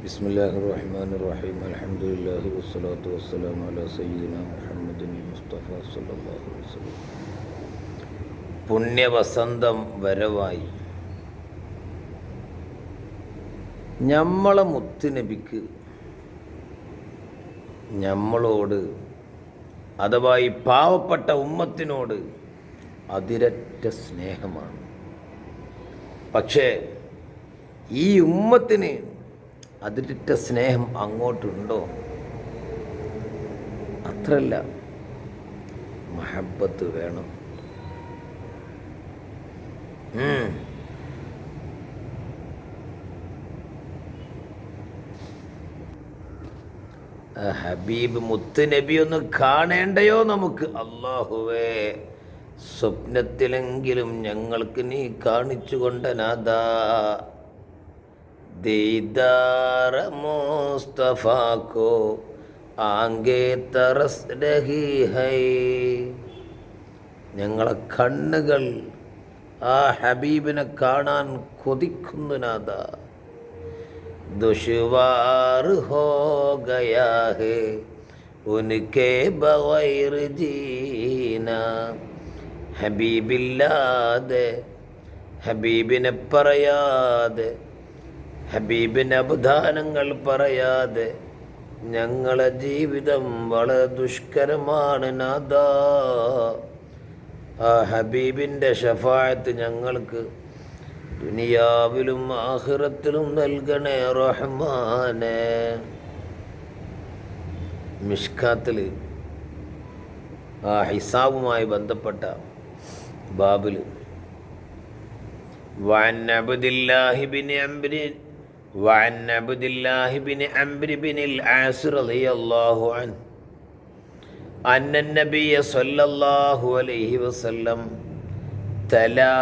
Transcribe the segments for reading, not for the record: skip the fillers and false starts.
ബിസ്മില്ലാഹിർ റഹ്മാനിർ റഹീം അൽഹംദുലില്ലാഹി വസ്സലാത്തു വസ്സലാമു അലാ സയ്യിദിനാ മുഹമ്മദിൻ മുസ്തഫ സല്ലല്ലാഹു അലൈഹി വസല്ലം. പുണ്യവസന്തം വരവായി. ഞമ്മളെ മുത്തുനബിക്ക് ഞമ്മളോട് അഥവാ ഈ പാവപ്പെട്ട ഉമ്മത്തിനോട് അതിരറ്റ സ്നേഹമാണ്. പക്ഷേ ഈ ഉമ്മത്തിന് അതിരറ്റ സ്നേഹം അങ്ങോട്ടുണ്ടോ? അത്രല്ല, മഹബത്ത് വേണം. ഹബീബ് മുത്ത് നബി ഒന്ന് കാണേണ്ടയോ നമുക്ക്? അല്ലാഹുവേ, സ്വപ്നത്തിലെങ്കിലും ഞങ്ങൾക്ക് നീ കാണിച്ചു കൊണ്ടനാദാ. ദീദാർ മുസ്തഫ കോ ആംഗേ തറസ് രഹി ഹൈ. ഞങ്ങളെ കണ്ണുകൾ ആ ഹബീബിനെ കാണാൻ കൊതിക്കുന്നു നാദാ. ദുശ്വാർ ഹോ ഗയാ ഹേ ഉൻകെ ബഗൈർ ജീന. ഹബീബില്ലാതെ, ഹബീബിനെ പറയാതെ, ഹബീബിൻ്റെ അബദാനങ്ങൾ പറയാതെ ഞങ്ങളെ ജീവിതം വളരെ ദുഷ്കരമാണ് നാദാ. ആ ഹബീബിൻ്റെ ഷഫാഅത്ത് ഞങ്ങൾക്ക് ദുനിയാവിലും ആഖിറത്തിലും നൽകണേ റഹ്മാനേ. മിഷ്കാത്തിൽ ആ ഹിസാബുമായി ബന്ധപ്പെട്ട ബാബിൽ وعن عبد الله بن عمرو بن العاص رضي الله عنه أن النبي صلى الله عليه وسلم تلا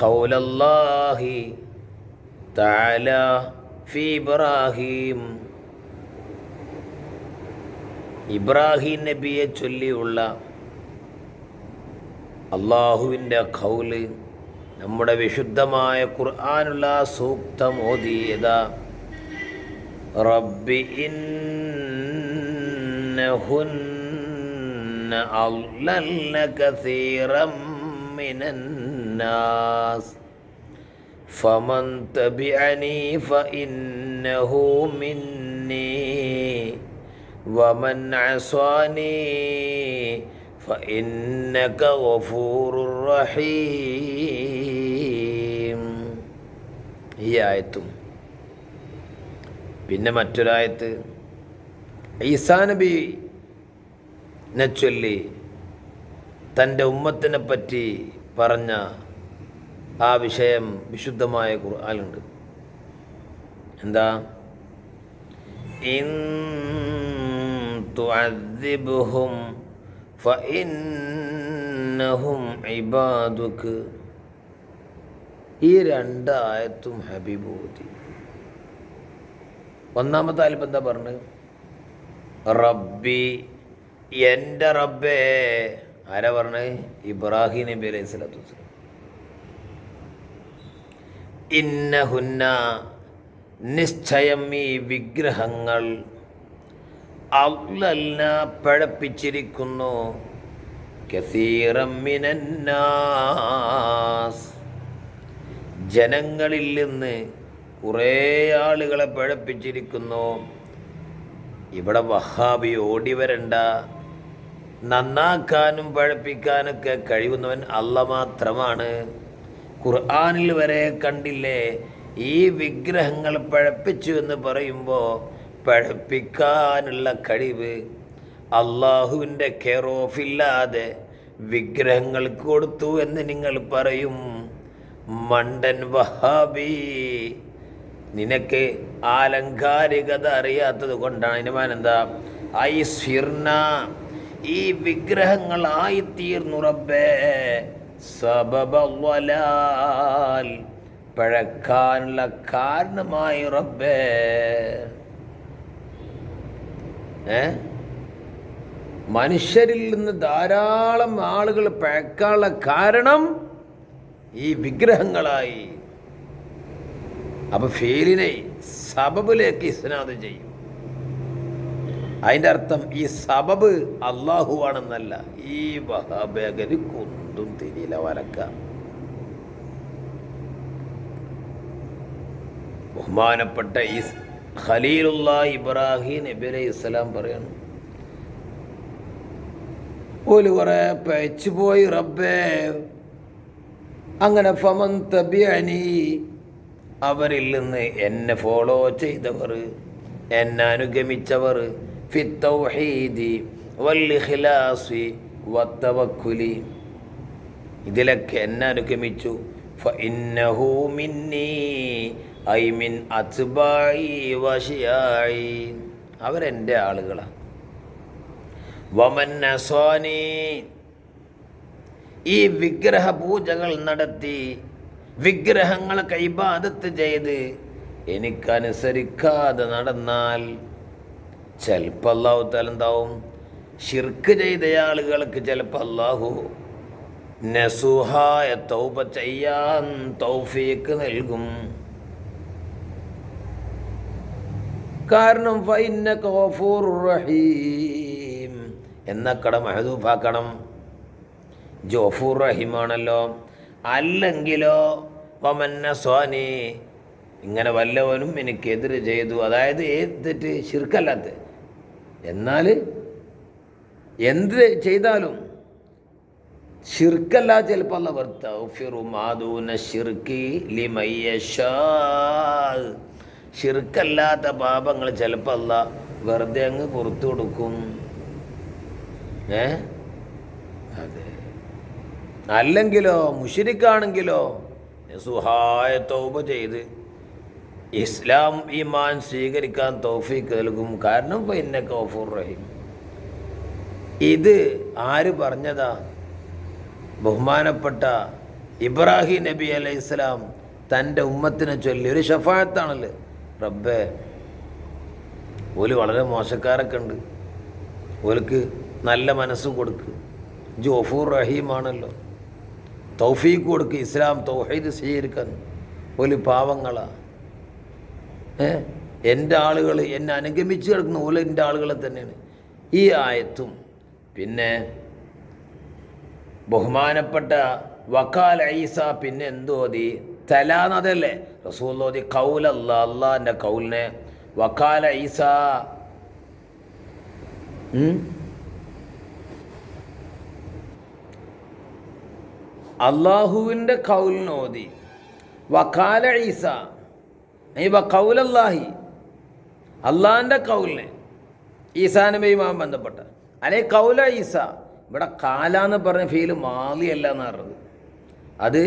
قول الله تعالى في إبراهيم. ഇബ്രാഹിം നബിയെ ചൊല്ലിയുള്ള അള്ളാഹുവിൻ്റെ ഖൗല് നമ്മുടെ വിശുദ്ധമായ ഖുർആനുള്ള സൂക്തം ഓതിയതാ. റബ്ബി ഇന്നഹുന്ന അളൽന കസീറം മിനന്നാസ് ഫമൻ തബിഅനി ഫഇന്നഹു മിന്നി വമൻ അസ്വാനി فإنك غفور رحيم. ഈ ആയത്തും പിന്നെ മറ്റൊരായത്ത് ഈസാ നബിനെ ചൊല്ലി തൻ്റെ ഉമ്മത്തിനെ പറ്റി പറഞ്ഞ ആ വിഷയം വിശുദ്ധമായ ഖുർആനിലുണ്ട്. എന്താ? ഇൻ തുഅദ്ദിബ്ഹും ഫഇന്നഹും ഇബാദുക. ഈ രണ്ടായത്തും ഹബീബ് ഓതി. ഒന്നാമത്തെ ആയത്ത് എന്താ പറഞ്ഞത്? റബ്ബി, എൻ്റെ റബ്ബേ. ആരാ പറഞ്ഞത്? ഇബ്രാഹിം നബി അലൈഹി സ്വലാത്തു വസ്സലാം. ഇന്നഹുന്ന, നിശ്ചയം ഈ വിഗ്രഹങ്ങൾ, അള്ളൽന പഴപ്പിച്ചിരിക്കുന്നു, കസീറം മിനന്നാസ്, ജനങ്ങളിൽ നിന്ന് കുറേ ആളുകളെ പഴപ്പിച്ചിരിക്കുന്നു. ഇവിടെ വഹാബി ഓടി വരണ്ട. നന്നാക്കാനും പഴപ്പിക്കാനൊക്കെ കഴിയുന്നവൻ അല്ലാഹ് മാത്രമാണ്. ഖുർആനിൽ വരെ കണ്ടില്ലേ, ഈ വിഗ്രഹങ്ങൾ പഴപ്പിച്ചു എന്ന് പറയുമ്പോൾ പഴപ്പിക്കാനുള്ള കഴിവ് അള്ളാഹുവിൻ്റെ കെയർ ഓഫ് ഇല്ലാതെ വിഗ്രഹങ്ങൾ കൊടുത്തു എന്ന് നിങ്ങൾ പറയും. മണ്ടൻ വഹാബി, നിനക്ക് ആലങ്കാരികത അറിയാത്തത് കൊണ്ടാണ്. അതിന് മാനെന്താ? ഐസ്ഫിർന, ഈ വിഗ്രഹങ്ങൾ ആയിത്തീർന്നു റബ്ബേ, സബബൽ, പഴക്കാനുള്ള കാരണമായി റബ്ബേ. മനുഷ്യരിൽ നിന്ന് ധാരാളം ആളുകൾ പഴക്കാനുള്ള കാരണം ഈ വിഗ്രഹങ്ങളായി. അപ്പോൾ ഫീലിനെ സബബിലേക്ക് ഇസ്നാദ് ചെയ്യും. അതിൻ്റെ അർത്ഥം ഈ സബബ് അള്ളാഹുവാണെന്നല്ല. ഈ വഹാബേഗന് കുന്തും തിരിയില വരക്കാം. ബഹുമാനപ്പെട്ട ഈ ഖലീലുല്ലാഹ് ഇബ്രാഹിം നബി അലൈഹി ഇസ്ലാം പറയണം, ഓല് കുറെ പയച്ചു പോയി റബ്ബേ. അങ്ങനെ ഫമൻ തബിഅനി, അവരിൽ നിന്ന് എന്നെ ഫോളോ ചെയ്തവർ, എന്നെ അനുഗമിച്ചവർ, ഫി തൗഹീദി വൽ ഇഖ്ലാസി വത്തവക്കുലി, ഇതിലൊക്കെ എന്നെ അനുഗമിച്ചു, ഫഇന്നഹു മിന്നി ഐ മിൻ അത്ബാഇ വശിയായി, അവരെൻ്റെ ആളുകളാണ്. വമൻ അസ്വാനി, ഈ വിഗ്രഹ പൂജകൾ നടത്തി വിഗ്രഹങ്ങളെ ഇബാദത്ത് ചെയ്ത് എനിക്കനുസരിക്കാതെ നടന്നാൽ ചിലപ്പോൾ അല്ലാഹു തആല എന്താവും, ശിർക്ക് ചെയ്ത ആളുകൾക്ക് ചിലപ്പോൾ അല്ലാഹു നസുഹായ തൗബ ചെയ്യാൻ തൗഫീക്ക് നൽകും. കാരണം ഫഇന്നക ഗഫൂറുർ റഹീം എന്ന കട മഹദൂഫാക്കണം. ഗഫൂർ റഹീമാണല്ലോ. അല്ലെങ്കിലോ വമന്ന സ്വാനി, ഇങ്ങനെ വല്ലവനും എനിക്കെതിര് ചെയ്തു, അതായത് ഏത് തെറ്റ്, ശിർക്കല്ലാത്ത, എന്നാൽ എന്ത് ചെയ്താലും ശിർക്കല്ല, ചിലപ്പോൾ അല്ലാഹു തഗ്ഫിറു മാ ദൂന ശിർക്കി ലിമൻ യശാ, ശിർക്കല്ലാത്ത പാപങ്ങൾ ചിലപ്പോൾ അല്ലാഹു വെറുതെ അങ്ങ് പുറത്തു കൊടുക്കും. അതെ. അല്ലെങ്കിലോ മുശ്രിക്കാണെങ്കിലോ സുഹായ തൗബ ചെയ്ത് ഇസ്ലാം ഈമാൻ സ്വീകരിക്കാൻ തൗഫീക്ക് നൽകും. കാരണം ഫഇന്നക ഗഫൂർ റഹീം. ഇത് ആര് പറഞ്ഞതാ? ബഹുമാനപ്പെട്ട ഇബ്രാഹിം നബി അലൈഹിസ്സലാം തൻ്റെ ഉമ്മത്തിനെ ചൊല്ലി ഒരു ഷഫാഅത്താണല്ലോ. റബ്ബേ, ഓല് വളരെ മോശക്കാരൊക്കെ ഉണ്ട്, ഓൽക്ക് നല്ല മനസ്സ് കൊടുക്ക്, ഗഫൂർ റഹീമാണല്ലോ, തൗഫീഖ് കൊടുക്ക്, ഇസ്ലാം തൗഹീദ് സ്വീകരിക്കാൻ. ഓല് പാവങ്ങളാ, എൻ്റെ ആളുകൾ എന്നെ അനുഗമിച്ച് കിടക്കുന്ന ഓല് എൻ്റെ ആളുകളെ തന്നെയാണ്. ഈ ആയത്തും പിന്നെ ബഹുമാനപ്പെട്ട വക്കാൽ ഈസ പിന്നെ എന്തോതി തലാന്നതല്ലേ റസൂലോതി കൗലല്ല, അള്ളാഹിൻ്റെ കൗലിനെ വക്കാല ഈസ, അള്ളാഹുവിൻ്റെ കൗലിനോതി. വക്കാല ഈസ ഈ കൗലല്ലാഹി, അള്ളാഹിൻ്റെ കൗലിനെ ഈസാ നബിയുമായി ബന്ധപ്പെട്ട അല്ലെ കൗല ഈസ. ഇവിടെ കാല എന്ന് പറഞ്ഞ ഫീല് മാലിയല്ല എന്ന് പറഞ്ഞത്. അത്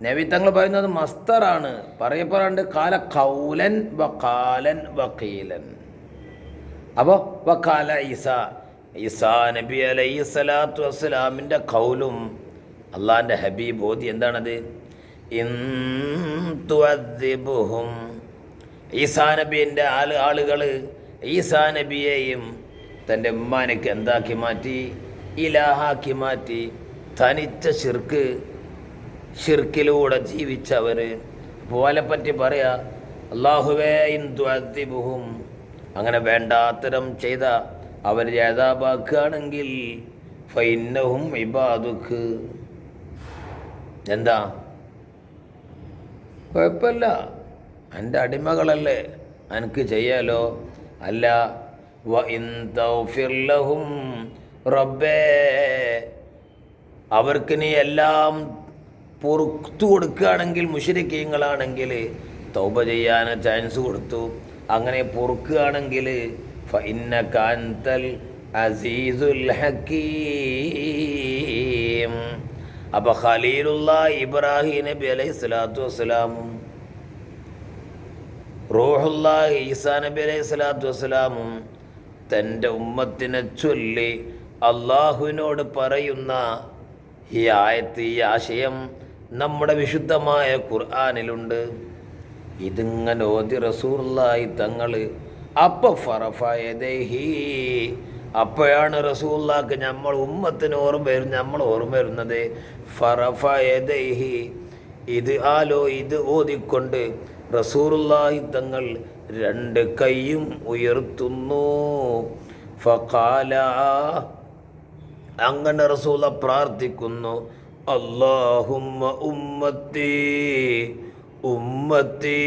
നബി തങ്ങൾ പറയുന്നത് മസ്തറാണ്. പറയപ്പെടാണ്ട് കാല കൗലൻ വക്കാലൻ വക്കീലൻ. അപ്പോൾ വക്കാല ഈസ, ഈസാ നബി അലൈഹി സ്വലാത്തു വസ്സലാമിൻ്റെ കൗലും അള്ളാഹിൻ്റെ ഹബീബ് ഓതി എന്താണത്? ഇൻ തുഅദ്ദിബുഹും, ഈസാ നബീൻ്റെ ആളുകൾ ഈസാ നബിയെയും തൻ്റെ ഉമ്മാനയ്ക്ക് എന്താക്കി മാറ്റി? ഇലാഹാക്കി മാറ്റി. തനിച്ച ഷിർക്കിലൂടെ ജീവിച്ചവർ പോലെ പറ്റി പറയാ, അല്ലാഹുവേ ഇൻ തുഅദ്ദിബുഹും, അങ്ങനെ വേണ്ടാത്തരം ചെയ്ത അവർ അദാബാക്കുകയാണെങ്കിൽ ഫഇന്നഹും ഇബാദുക്ക്, എന്താ കുഴപ്പമില്ല, എൻ്റെ അടിമകളല്ലേ, എനിക്ക് ചെയ്യാലോ. അല്ല വ ഇൻ തഗ്ഫിർ ലഹും, റബ്ബേ അവർക്ക് നീ എല്ലാം പുറത്തു കൊടുക്കുകയാണെങ്കിൽ, മുശ്രിക്കീങ്ങളാണെങ്കിൽ തൗബ ചെയ്യാൻ ചാൻസ് കൊടുത്തു, അങ്ങനെ പൊറുക്കുകയാണെങ്കിൽ ഫഇന്നക അൻതൽ അസീസുൽ ഹക്കീം. അപ്പോൾ ഖലീലുല്ലാഹ് ഇബ്രാഹിം നബി അലൈഹി സ്വലാത്തു വസ്സലാമും റൂഹുല്ലാഹി ഈസാ നബി അലൈഹി സ്വലാത്തു വസ്സലാമും തൻ്റെ ഉമ്മത്തിനെ ചൊല്ലി അള്ളാഹുവിനോട് പറയുന്ന ഈ ആയത്ത്, ഈ ആശയം നമ്മുടെ വിശുദ്ധമായ ഖുർആനിലുണ്ട്. ഇതിങ്ങനെ ഓതി റസൂലുള്ളാഹി തങ്ങൾ അപ്പോൾ ഫറഫയദൈഹി, അപ്പോഴാണ് റസൂലുള്ളാഹിക്ക് നമ്മൾ ഉമ്മത്തിന് നമ്മൾ ഓർമ്മ വരുന്നത്. ഫറഫയദൈഹി, ഇത് ഓതിക്കൊണ്ട് റസൂലുള്ളാഹി തങ്ങൾ രണ്ട് കൈയും ഉയർത്തുന്നു. ഫഖാല, അങ്ങനെ റസൂല പ്രാർത്ഥിക്കുന്നു, അല്ലാഹുമ്മ ഉമ്മത്തി ഉമ്മത്തി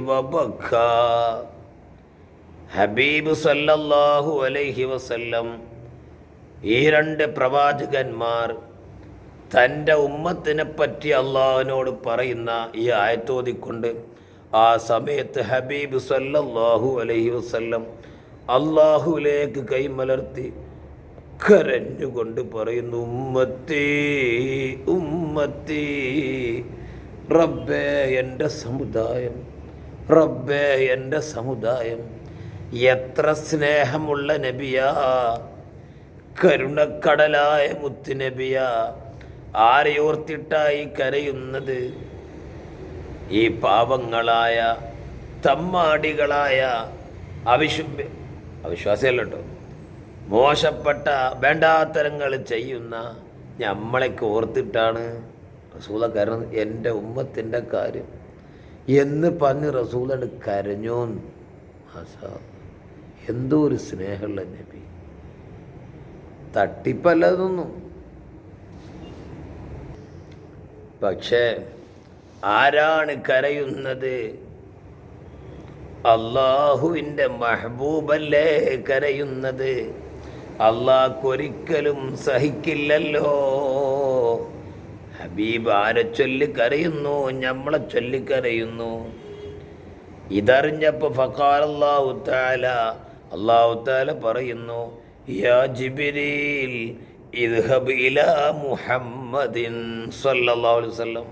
വബക്ക. ഹബീബ് സല്ലല്ലാഹു അലൈഹി വസല്ലം ഈ രണ്ട് പ്രവാചകന്മാർ തൻ്റെ ഉമ്മത്തിനെ പറ്റി അള്ളാഹുവിനോട് പറയുന്ന ഈ ആയത്തോതിക്കൊണ്ട് ആ സമയത്ത് ഹബീബ് സല്ലല്ലാഹു അലൈഹി വസല്ലം അള്ളാഹുവിലേക്ക് കൈമലർത്തി കരഞ്ഞുകൊണ്ട് പറയുന്നു, ഉമ്മത്തി ഉമ്മത്തി, റബ്ബേ എൻ്റെ സമുദായം, റബ്ബേ എൻ്റെ സമുദായം. എത്ര സ്നേഹമുള്ള നബിയാ, കരുണക്കടലായ മുത്തുനബിയാ. ആരെയോർത്തിട്ടായി കരയുന്നത്? ഈ പാവങ്ങളായ തമ്മാടികളായ അവിശ്വാസിയല്ല കേട്ടോ, മോശപ്പെട്ട വേണ്ടാത്തരങ്ങൾ ചെയ്യുന്ന നമ്മളൊക്കെ ഓർത്തിട്ടാണ് റസൂല കരഞ്ഞത്. എൻ്റെ ഉമ്മത്തിൻ്റെ കാര്യം എന്ന് പറഞ്ഞ് റസൂലട് കരഞ്ഞോന്ന്. എന്തോ ഒരു സ്നേഹമുള്ള നബി, തട്ടിപ്പല്ലതൊന്നും. പക്ഷേ ആരാണ് കരയുന്നത്? അള്ളാഹുവിൻ്റെ മഹബൂബല്ലേ കരയുന്നത്. അള്ളാഹ്ക്കൊരിക്കലും സഹിക്കില്ലല്ലോ. ഹബീബ് ആരെ ചൊല്ലി കരയുന്നു? നമ്മളെ ചൊല്ലി കരയുന്നു. ഇതറിഞ്ഞപ്പോൾ ഫഖാല അല്ലാഹു തആല, അല്ലാഹു തആല പറയുന്നു, യാ ജിബ്രീൽ ഇദ്ഹബ് ഇലാ മുഹമ്മദിൻ സ്വല്ലല്ലാഹു അലൈഹി വസല്ലം.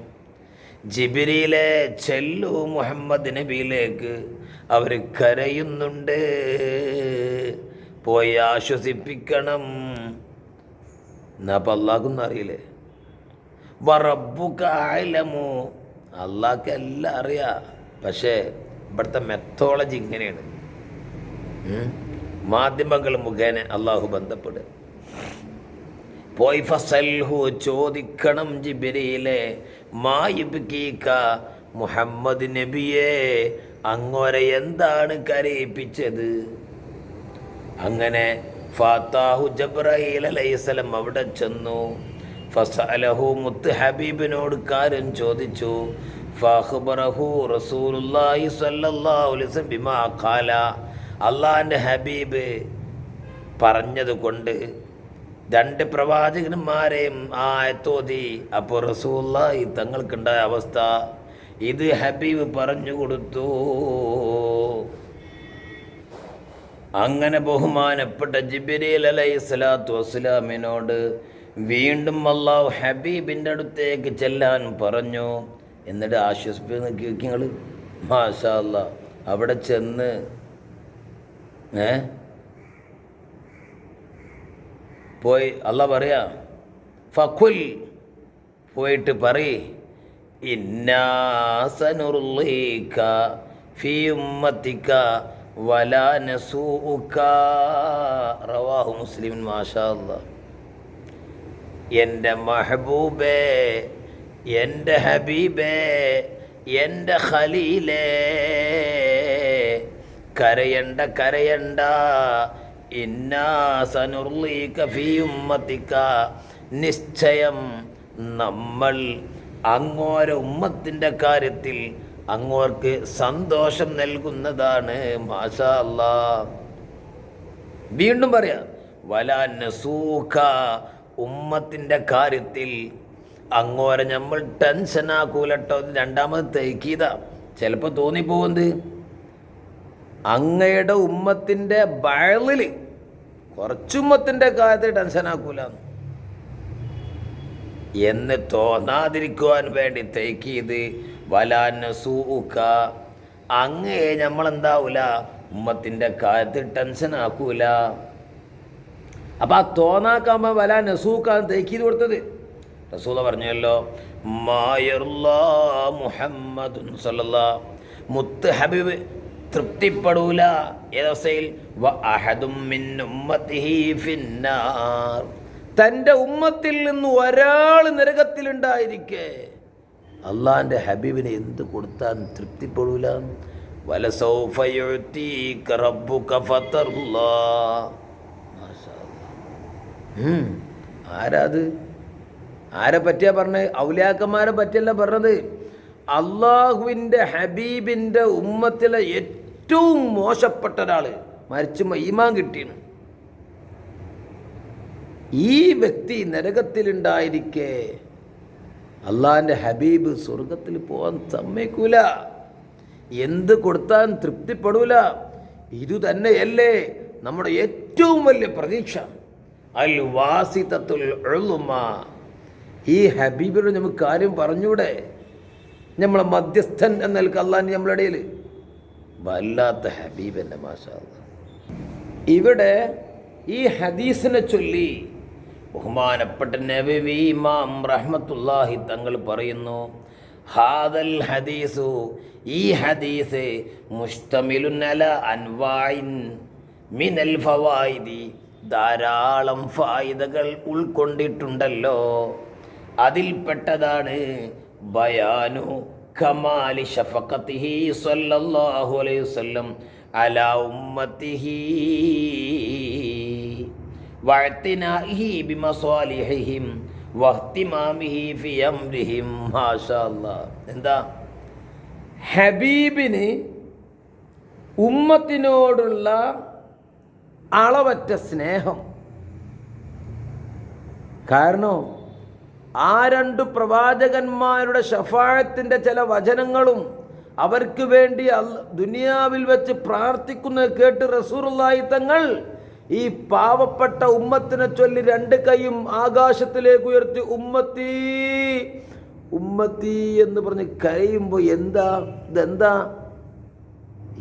ജിബ്രീലെ ചെല്ലു മുഹമ്മദ് നബിയിലേക്ക്, അവർ കരയുന്നുണ്ട്, പോയി ആശ്വസിപ്പിക്കണം. എന്നാ അപ്പം അള്ളാഹ്ക്കൊന്നും അറിയില്ലേ? വറബ്ബുക അഅലമു, അള്ളാഹ്ക്ക് എല്ലാം അറിയാം. പക്ഷേ ഇവിടുത്തെ മെത്തോളജി ഇങ്ങനെയാണ്. മാധ്യമങ്ങൾ മുഖേന അള്ളാഹു ബന്ധപ്പെടുക. പോയി ഫസൽഹു, ചോദിക്കണം ജിബ്രീലെ, മായുബ്കീക, മുഹമ്മദ് നബിയെ അങ്ങോരെ എന്താണ് കരയിപ്പിച്ചത്? അങ്ങനെ ഫാത്താഹു ജബ്രഈൽ അലൈഹിസ്സലാം അവിടെ ചെന്നു. ഫസഅലഹു, മുത്ത് ഹബീബിനോട് കാര്യം ചോദിച്ചു. ഫഅഖ്ബറഹു റസൂലുള്ളാഹി സ്വല്ലല്ലാഹു അലൈഹി വസല്ലം ബിമാ ഖാല, അള്ളാഹിൻ്റെ ഹബീബ് പറഞ്ഞതുകൊണ്ട് രണ്ട് പ്രവാചകന്മാരെയും ആയത്തോതി. അപ്പോൾ റസൂലുള്ളാഹി തങ്ങൾക്കുണ്ടായ അവസ്ഥ ഇത് ഹബീബ് പറഞ്ഞു കൊടുത്തു. അങ്ങനെ ബഹുമാനപ്പെട്ട ജിബ്രീൽ അലൈഹിസ്സലാത്തു വസ്സലാമിനോട് വീണ്ടും അല്ലാഹു ഹബീബിൻ്റെ അടുത്തേക്ക് ചെല്ലാൻ പറഞ്ഞു. എന്നിട്ട് ആശ്വസിപ്പിക്കുന്ന കേൾക്കിങ്ങൾ, മാഷാ അല്ലാഹ്. അവിടെ ചെന്ന് പോയി അല്ലാഹ് പറയാ, ഫഖുൽ, പോയിട്ട് പറയ്, ഇന്നാ സനുർളീക ഫീ ഉമ്മത്തിക വലാ നസൂക, റവാഹു മുസ്ലിം. മാഷാ അല്ലാഹ്. എൻ്റെ മഹബൂബേ, എൻ്റെ ഹബീബേ, എൻ്റെ ഖലീലേ, കരയണ്ട കരയണ്ട. ഇന്നാ സനുർളീക ഫീ ഉമ്മത്തിക, നിശ്ചയം നമ്മൾ അങ്ങോര ഉമ്മത്തിൻ്റെ കാര്യത്തിൽ അങ്ങോർക്ക് സന്തോഷം നൽകുന്നതാണ്. മാഷാ അല്ലാഹ്. വീണ്ടും പറയാം, വലാ നസൂക, ഉമ്മത്തിൻ്റെ കാര്യത്തിൽ അങ്ങോരെ നമ്മൾ ടെൻഷനാക്കൂലട്ടോ. രണ്ടാമത് തൈക്കീതാ. ചിലപ്പോൾ തോന്നിപ്പോകുന്നത് അങ്ങയുടെ ഉമ്മത്തിൻ്റെ ബഴലിൽ കുറച്ചുമ്മത്തിൻ്റെ കാര്യത്തിൽ ടെൻഷനാക്കൂല എന്ന് തോന്നാതിരിക്കുവാൻ വേണ്ടി തൈക്കീത്. വലാ നസൂക, അങ്ങയെ നമ്മളെന്താവൂല, ഉമ്മത്തിൻ്റെ കാര്യത്തിൽ ടെൻഷനാക്കൂല. അപ്പം ആ തോന്നാക്കാകുമ്പോൾ വലാ നസൂക്കാന്ന് തൈക്കീത് കൊടുത്തത്. റസൂല പറഞ്ഞല്ലോ, മായറുല്ലാ മുഹമ്മദുൻ സല്ലല്ലാഹു, മുത്ത് ഹബീബ് തൃപ്തിപ്പെടൂല ഏതവസ്ഥയിൽ, വ അഹദും മിൻ ഉമ്മത്തിഹി ഫിന്നാർ, തൻ്റെ ഉമ്മത്തിൽ നിന്ന് ഒരാൾ നരകത്തിലുണ്ടായിരിക്കെ. അള്ളാഹിൻ്റെ ഹബീബിനെ എന്ത് കൊടുത്താൽ തൃപ്തിപ്പെടൂല. വലസൗഫ യുഅ്തീക റബ്ബുക ഫതർലാ. മാഷാ അല്ലാഹ്. ആരാത്? ആരെ പറ്റിയാ പറഞ്ഞത്? ഔലിയാക്കന്മാരെ പറ്റിയല്ല പറഞ്ഞത്. അള്ളാഹുവിൻ്റെ ഹബീബിൻ്റെ ഉമ്മത്തിലെ ഏറ്റവും മോശപ്പെട്ട ഒരാൾ മരിച്ചുമ്പോൾ ഈമാൻ കിട്ടിയാണ്. ഈ വ്യക്തി നരകത്തിലുണ്ടായിരിക്കെ അള്ളാഹിൻ്റെ ഹബീബ് സ്വർഗത്തിൽ പോകാൻ സമ്മതിക്കൂല. എന്ത് കൊടുത്താൻ തൃപ്തിപ്പെടൂല. ഇതുതന്നെയല്ലേ നമ്മുടെ ഏറ്റവും വലിയ പ്രതീക്ഷ. അൽ വാസിതത്തുൽ ഉളുമ. ഈ ഹബീബിനോട് നമുക്ക് കാര്യം പറഞ്ഞൂടെ? നമ്മളെ മധ്യസ്ഥൻ എന്ന നിലക്ക് അള്ളാഹിൻ്റെ നമ്മുടെ ഇടയിൽ വല്ലാത്ത ഹബീബ് എൻ്റെ. മാഷാ അല്ലാഹ്. ഇവിടെ ഈ ഹദീസിനെ ചൊല്ലി ബഹുമാനപ്പെട്ട നബവി ഇമാം റഹ്മത്തുള്ളാഹി തങ്ങൾ പറയുന്നു, ഹാദൽ ഹദീസു, ഈ ഹദീസ് മുസ്തമിലുൻ അലാ അൻവാഇൻ മിനൽ ഫവായിദി, ധാരാളം ഫായിദകൾ ഉൾക്കൊണ്ടിട്ടുണ്ടല്ലോ. അതിൽപ്പെട്ടതാണ് ബയാനു കമാലി ശഫഖതിഹി സ്വല്ലല്ലാഹു അലൈഹി വസല്ലം അലാ ഉമ്മത്തിഹി വഅ്തിനാഇഹി ബിമസാലിഹിഹിം വഹ്തിമാമിഹി ഫി അംരിഹിം. മാഷാ അല്ലാഹ്. എന്താ? ഹബീബിന് ഉമ്മത്തിനോടുള്ള അളവറ്റ സ്നേഹം. കാരണം ആ രണ്ട് പ്രവാചകന്മാരുടെ ശഫാഅത്തിൻ്റെ ചില വചനങ്ങളും അവർക്ക് വേണ്ടി ദുനിയാവിൽ വെച്ച് പ്രാർത്ഥിക്കുന്നത് കേട്ട് റസൂലുള്ളാഹി തങ്ങൾ ഈ പാവപ്പെട്ട ഉമ്മത്തിനെ ചൊല്ലി രണ്ട് കൈയും ആകാശത്തിലേക്ക് ഉയർത്തി ഉമ്മത്തി ഉമ്മത്തി എന്ന് പറഞ്ഞ് കരയുമ്പോൾ ഇതെന്താ?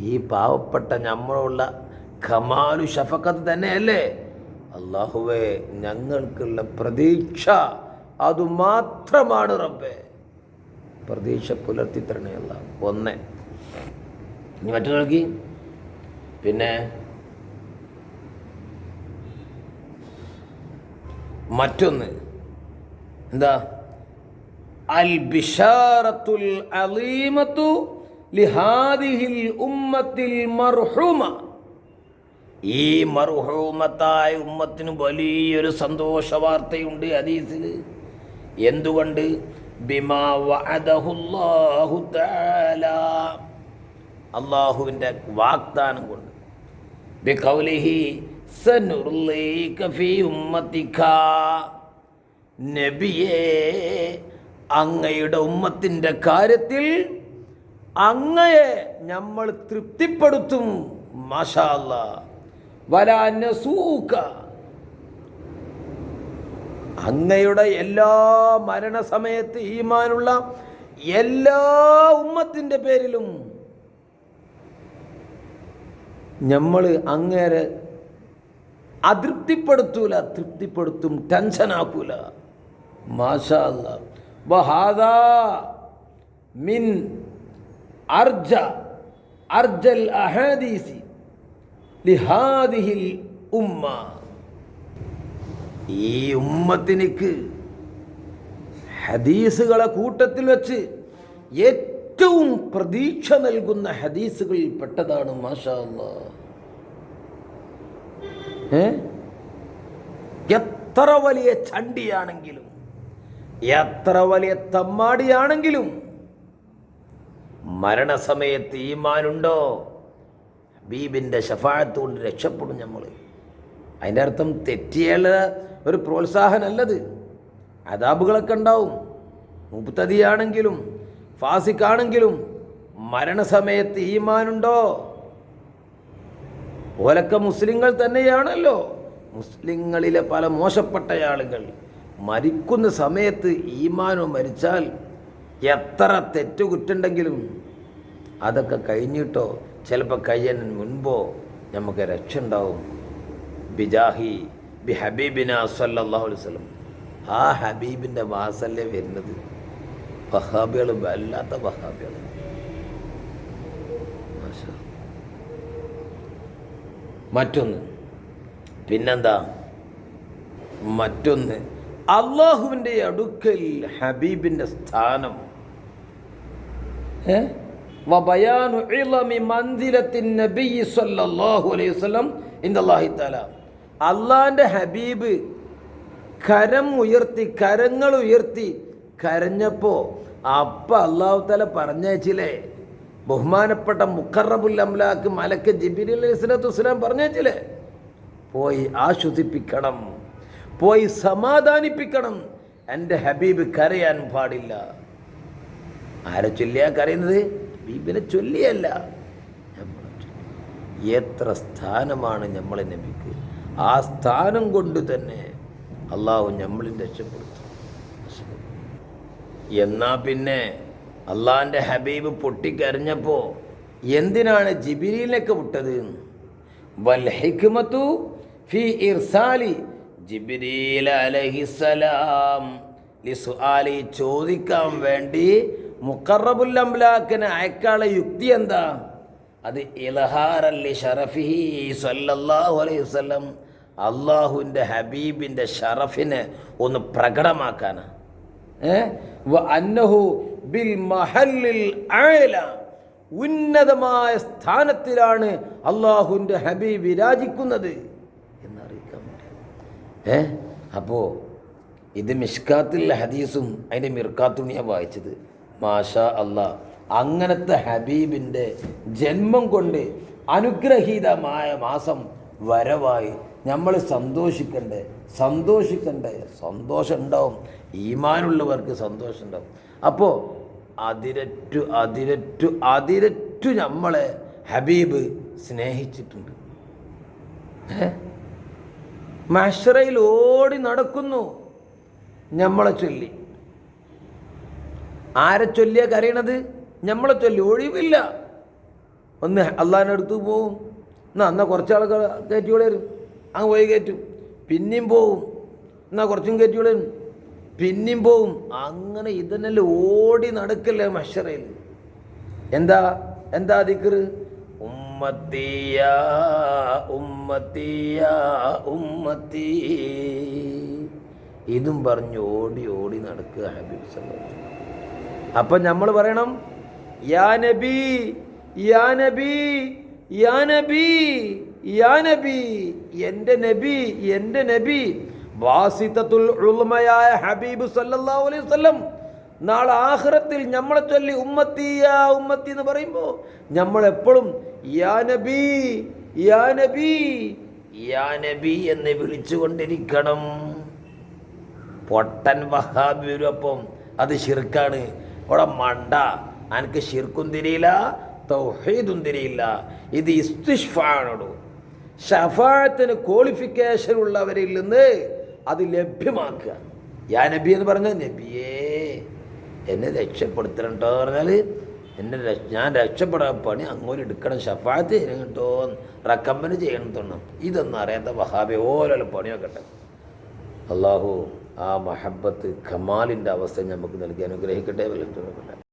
ഈ പാവപ്പെട്ട നമ്മളുള്ള ഖമാലു ഷഫഖത്ത് തന്നെയല്ലേ? അല്ലാഹുവേ, ഞങ്ങൾക്കുള്ള പ്രതീക്ഷ അതുമാത്രമാണ് റബ്ബേ. പ്രതീക്ഷ പുലർത്തി തരണേ അല്ലാഹ്. ഒന്ന്. ഇനി മറ്റൊരാൾക്ക് പിന്നെ മറ്റൊന്ന് എന്താ? അൽ ബിശാറത്തുൽ അലീമത്തു ലിഹാദിഹിൽ ഉമ്മത്തിൽ മർഹൂമ. ഈ മർഹൂമത്തായ ഉമ്മത്തിന് വലിയൊരു സന്തോഷ വാർത്തയുണ്ട് ഹദീസിൽ. എന്തുകൊണ്ട്? ബിമാ വഅദഹുല്ലാഹു തആല, അല്ലാഹുവിൻ്റെ വാഗ്ദാനം കൊണ്ട്. ബിഖൗലിഹി സനുർലീക ഫീ ഉമ്മതിക, നബിയേ, അങ്ങയുടെ ഉമ്മത്തിൻ്റെ കാര്യത്തിൽ അങ്ങയെ നമ്മൾ തൃപ്തിപ്പെടുത്തും. മാഷാ അല്ലാഹ്. വലാ നസൂക, അങ്ങയുടെ എല്ലാ മരണസമയത്ത് ഈമാനുള്ള എല്ലാ ഉമ്മത്തിൻ്റെ പേരിലും നമ്മൾ അങ്ങേരെ അതൃപ്തിപ്പെടുത്തൂല, തൃപ്തിപ്പെടുത്തും, ടെൻഷനാക്കൂല. മാഷാ അല്ലാഹ്. വഹാദാ മിൻ അർജൽ അഹാദീസി ലിഹാദിഹിൽ ഉമ്മ. ഈ ഉമ്മത്തിനിക്ക് ഹദീസുകളെ കൂട്ടത്തിൽ വെച്ച് ഏറ്റവും പ്രതീക്ഷ നൽകുന്ന ഹദീസുകളിൽ പെട്ടതാണ്. മാഷാ അല്ലാഹ്. എത്ര വലിയ ചണ്ടിയാണെങ്കിലും എത്ര വലിയ തമ്മാടിയാണെങ്കിലും മരണസമയത്ത് ഈമാനുണ്ടോ, ഹബീബിൻ്റെ ശഫാഅത്ത് കൊണ്ട് രക്ഷപ്പെടും നമ്മൾ. അതിൻ്റെ അർത്ഥം തെറ്റിയുള്ള ഒരു പ്രോത്സാഹനമല്ലത്. അദാബുകളൊക്കെ ഉണ്ടാവും. മുബ്തദിയാണെങ്കിലും ഫാസിക്കാണെങ്കിലും മരണസമയത്ത് ഈമാനുണ്ടോ? ഓലൊക്കെ മുസ്ലിങ്ങൾ തന്നെയാണല്ലോ. മുസ്ലിങ്ങളിലെ പല മോശപ്പെട്ട ആളുകൾ മരിക്കുന്ന സമയത്ത് ഈമാനോ മരിച്ചാൽ എത്ര തെറ്റുകുറ്റുണ്ടെങ്കിലും അതൊക്കെ കഴിഞ്ഞിട്ടോ ചിലപ്പോൾ കഴിയാൻ മുൻപോ നമുക്ക് രക്ഷ ഉണ്ടാവും. ബിജാഹി ബി ഹബീബിന സല്ലല്ലാഹു അലൈഹി വസല്ലം. ആ ഹബീബിൻ്റെ വാസല്ലേ വരുന്നത്. വഹാബികൾ വല്ലാത്ത വഹാബികൾ. മറ്റൊന്ന് പിന്നെന്താ? മറ്റൊന്ന് അള്ളാഹുവിൻ്റെ അടുക്കൽ ഹബീബിൻ്റെ സ്ഥാനം വബയാനു ഇളമി മൻസിലത്തിൻ നബിയ്യി സ്വല്ലല്ലാഹു അലൈഹി വസല്ലം ഇൻദല്ലാഹി തആല. അള്ളാഹിൻ്റെ ഹബീബ് കരങ്ങൾ ഉയർത്തി കരഞ്ഞപ്പോൾ അപ്പം അള്ളാഹു തആല പറഞ്ഞയച്ചില്ലേ, ബഹുമാനപ്പെട്ട മുഖറബുൽ അംലാക്ക് മലക്ക് ജിബ്രീൽ അലൈഹിസ്സലാത്തു വസ്സലാം പറഞ്ഞയച്ചില്ലേ, പോയി ആശ്വസിപ്പിക്കണം, പോയി സമാധാനിപ്പിക്കണം, എൻ്റെ ഹബീബ് കരയാൻ പാടില്ല. ആരെ ചൊല്ലിയാ കരയുന്നത്? ഹബീബിനെ ചൊല്ലിയല്ല, എത്ര സ്ഥാനമാണ് നമ്മളെ നബിക്ക്. ആ സ്ഥാനം കൊണ്ട് തന്നെ അള്ളാഹു നമ്മളിൽ രക്ഷപ്പെടുത്തും. എന്നാ പിന്നെ അള്ളാഹിൻ്റെ ഹബീബ് പൊട്ടിക്കരഞ്ഞപ്പോൾ എന്തിനാണ് ജിബ്രീലിനൊക്കെ വിട്ടത്? വൽ ഹിക്മത്തു ഫി ഇർസാലി ജിബ്രീൽ അലൈഹിസ്സലാം ലിസുആലി, ചോദിക്കാൻ വേണ്ടി മുഖറബുൽ അംലാക്കിനെ അയക്കാനുള്ള യുക്തി എന്താ? അത് ഇൽഹാറൻ ലി ശറഫിഹി സ്വല്ലല്ലാഹു അലൈഹി വസല്ലം, അള്ളാഹുവിൻ്റെ ഹബീബിൻ്റെ ഷറഫിനെ ഒന്ന് പ്രകടമാക്കാനാണ്. അന്നഹു ബിൽ മഹല്ലിൽ അഅല, ഉന്നതമായ സ്ഥാനത്തിലാണ് അള്ളാഹുവിൻ്റെ ഹബീബ് വിരാജിക്കുന്നത് എന്നറിയിക്കാൻ വേണ്ടി. അപ്പോൾ ഇത് മിഷ്കാത്തിൽ ഹദീസും അതിൻ്റെ മിർക്കാത്തുണിയാണ് വായിച്ചത്. മാഷാ അല്ലാ, അങ്ങനത്തെ ഹബീബിൻ്റെ ജന്മം കൊണ്ട് അനുഗ്രഹീതമായ മാസം വരവായി നമ്മൾ സന്തോഷിക്കണ്ടേ? സന്തോഷം ഉണ്ടാവും, ഈമാനുള്ളവർക്ക് സന്തോഷം ഉണ്ടാവും. അപ്പോൾ അതിരറ്റു നമ്മളെ ഹബീബ് സ്നേഹിച്ചിട്ടുണ്ട്. മഹ്ശറയിൽ ഓടി നടക്കുന്നു നമ്മളെ ചൊല്ലി. ആരെ ചൊല്ലിയാ കരയണത്? നമ്മളെ ചൊല്ലി. ഒഴിവില്ല. ഒന്ന് അള്ളാഹിൻ്റെ അടുത്ത് പോവും, എന്നാൽ കുറച്ചാൾ കയറ്റിയോടെ വരും, അങ്ങ് പോയി കയറ്റും, പിന്നെയും പോവും, എന്നാൽ കുറച്ചും കയറ്റിയോടെ വരും, പിന്നെയും പോവും. അങ്ങനെ ഇതന്നെല്ലാം ഓടി നടക്കല്ലേ മഹ്ശറയിൽ. എന്താ ദിക്റ്? ഉമ്മത്തിയ ഉമ്മത്തിയ ഉമ്മത്തി, ഇതും പറഞ്ഞ് ഓടി നടക്കുക ഹബീബ് സല്ലല്ലാഹു അലൈഹി വസല്ലം. അപ്പം നമ്മൾ പറയണം, യാ നബി യാ നബി യാ നബി യാ നബി, എൻ്റെ നബി വാസിതത്തുൽ ഉൾമയായ ഹബീബ് സല്ലല്ലാഹു അലൈഹി വസല്ലം നാളെ ആഖിറത്തിൽ നമ്മളെ ചൊല്ലി ഉമ്മത്തി യാ ഉമ്മത്തി എന്ന് പറയുമ്പോൾ നമ്മളെപ്പോഴും യാ നബി യാ നബി യാ നബി എന്ന് വിളിച്ചുകൊണ്ടിരിക്കണം. പൊട്ടൻ വഹാബിയൊപ്പം അത് ശിർക്കാണ്. അവിടെ മണ്ട, എനിക്ക് ശിർക്കും തിരിയില്ല, തൗഹീദും തിരിയില്ല. ഇത് ഇസ്തിശ്ഫാഅാണ്. ഷഫാഅത്തിന് ക്വാളിഫിക്കേഷൻ ഉള്ളവരിൽ നിന്ന് അത് ലഭ്യമാക്കുക. യാ നബി എന്ന് പറഞ്ഞാൽ നബിയേ എന്നെ രക്ഷപ്പെടുത്തണം കേട്ടോ എന്ന് പറഞ്ഞാൽ ഞാൻ രക്ഷപ്പെടാൻ പണി അങ്ങോട്ട് എടുക്കണം, ഷഫാഅത്ത് ചെയ്യണം കേട്ടോ, റെക്കമെൻഡ് ചെയ്യണം തോന്നണം. ഇതൊന്നും അറിയാത്ത വഹാബി ഓരോ പണിയൊക്കെ. അള്ളാഹു ആ മഹബത്ത് ഖമാലിൻ്റെ അവസ്ഥ നമുക്ക് നൽകി അനുഗ്രഹിക്കട്ടെ. വല്ലതും